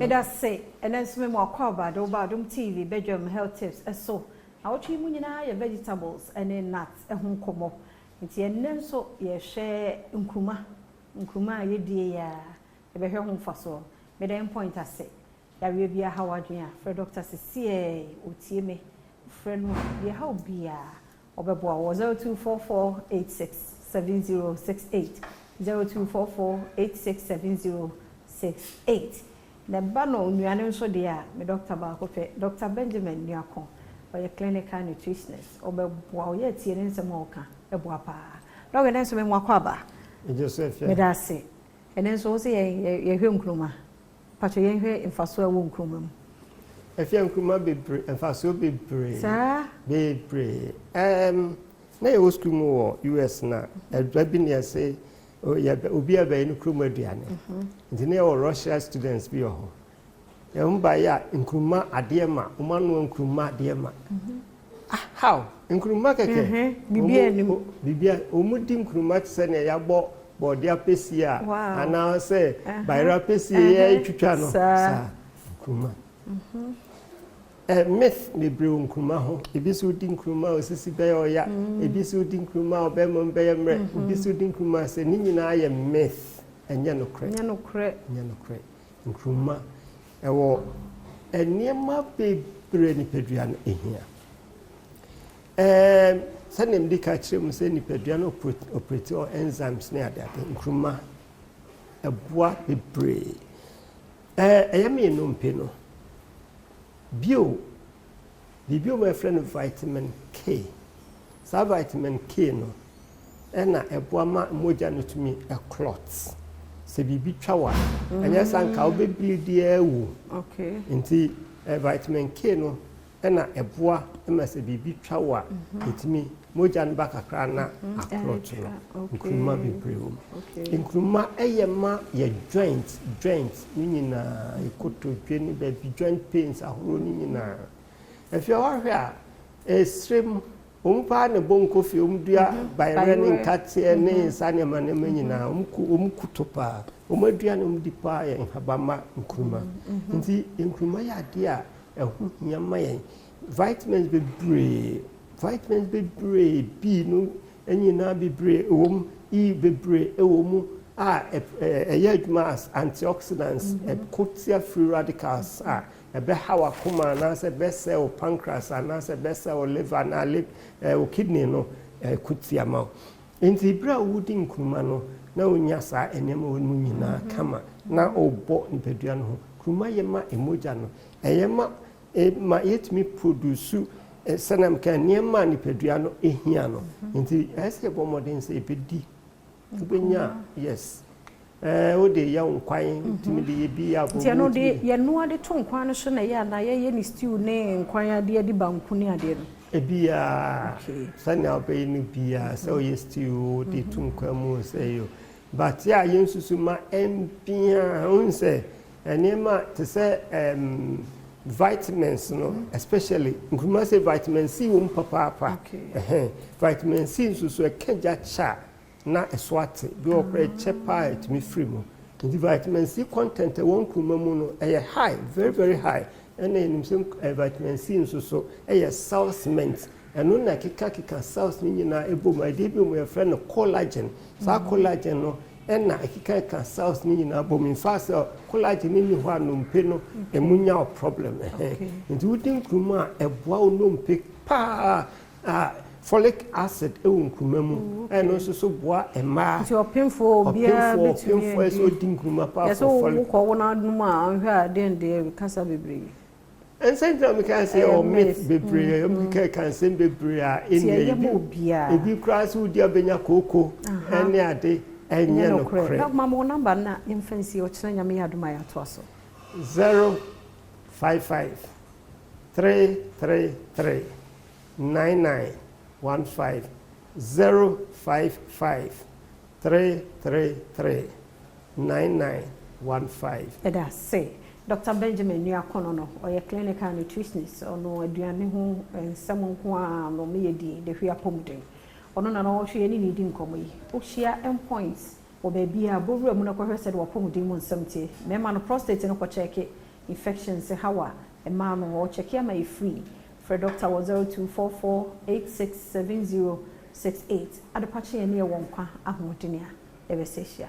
That's say, and then swim or covered over Badwam TV, Badwam health tips, and so. I watch you your vegetables and then nuts, and home como. It's your name so ye share Nkuma, ye dear, a better home for so. Madame point I say, there will be a Howard, for Dr. Cecilia, Utieme, friend, ye how be a. Obebo was 0244867068 0244867068. The bano nuane so dia me Dr. Bakope Dr. Benjamin Nyako or clinical nutritionist obebo ye tie ne nsem oka ebo apa. Dog na so me mwakwaba. Joseph me da se. Enen so se ye hwe nkruma. Pacho ye hwe mfaso ewo nkruma mu. Efia nkruma bebre emfaso bebre Sa bebre na ye wo school mu US na adwa bi ne say obi abai no nkruma aduane nti na ye Russia students bi ho ye mba ya nkruma ade ma uma no nkruma ade ma how nkruma keke bibia omudi nkruma tse na ya bo body apesia ana say bayra apesia ye twitwa no sa nkruma myth me brew nkruma ho ebiso di nkruma osisi be oya ebiso di nkruma obemo be mre ebiso di nkruma se ni nyina ye myth enye no kre nkruma ewo eniema bebre ni pedua no ehia sanem di ka kire mu se ni pedua no operate or enzymes ne ade nkruma eboa bebre eyame no mpe no bio my friend vitamin K. Sa vitamin K no ena eboa ma moja no tumi a clots. Se bibi twawa. Anya sanka obebili dia ewu. Okay. Nti vitamin K no ena eboa ma se bibi twawa etimi moja no bakakra na a clot no. Nkruma bebreu. Okay. Nkruma eyema ye joint ni nyina ekoto dwani ba joint pains ahoro ni nyina. If you are here, a stream, ne bonko fi dua by running cats and Sanya Manemina, Kutopa, Umadian Dipa and Habama Nkruma. Nkruma ya dear, a Yamay. Vitamins be brave, be no, and you now be brave, be brave, a yard mass, antioxidants, a cotia free radicals are. Ebe hawa kuma na se bese o pancreas na se bese o liver na o kidney no kutia ma nti bra wudi nkruma no na onya sa enema onu nyina kama na obo nipedua no kruma yema emoja no eyema ma yetimi produce sanam kan niema nipedua no ehia no nti ese bo modern se ebedi ubenya yes o de ya nkwan timi de bi ya bo ti no de ye no de to nkwan no so na ya na ye ni stew ne nkwan ade de banku ne ade no ebia sanya obe ni bia so ye stew de to nkwan mu say yo but ya ye nsusu ma empia unse enema to say vitamins no especially nkruma say vitamin C papa vitamin C nsusu ekeja cha na eswate bi okre chepa etimi free mo the vitamin C content won kruma mu no high very high and then vitamin C nso cells mint eno na kika cells ni nyina ebo ma dey bi mo friend collagen sa collagen no na kika cells ni nyina bo mi fast collagen ni ho anompe no emunya problem nti wudin kruma eboa onompe pa folic acid nkruma mu eno so boa ema ti opinfo bia betumi so din kruma pa folic ko wona dum a hwa den de kasa bebre and sometimes we can say or myth bebre we can say bebre a ebi cross wo dia benya koko ene ade enye no kre na mama number na infancy o chira nyame yadoma ya to so 055 333 9915 055 333 9915. Eda say Dr. Benjamin Nyakono no or clinical nutritionist or no aduane ho ensem nko a no me di de hwe apomden ono na no hwe ni nidi nkomo yi o hia endpoints o ba bia bowura mu na ko hwe said wo apomden mu nsem tie me ma no prostate no ko check infections hawa ɛmaa no wɔ check ya ma free for doctor 0244867068 adepache ye ne wɔ nkwa ahoɔden a ɛbɛsɛhyia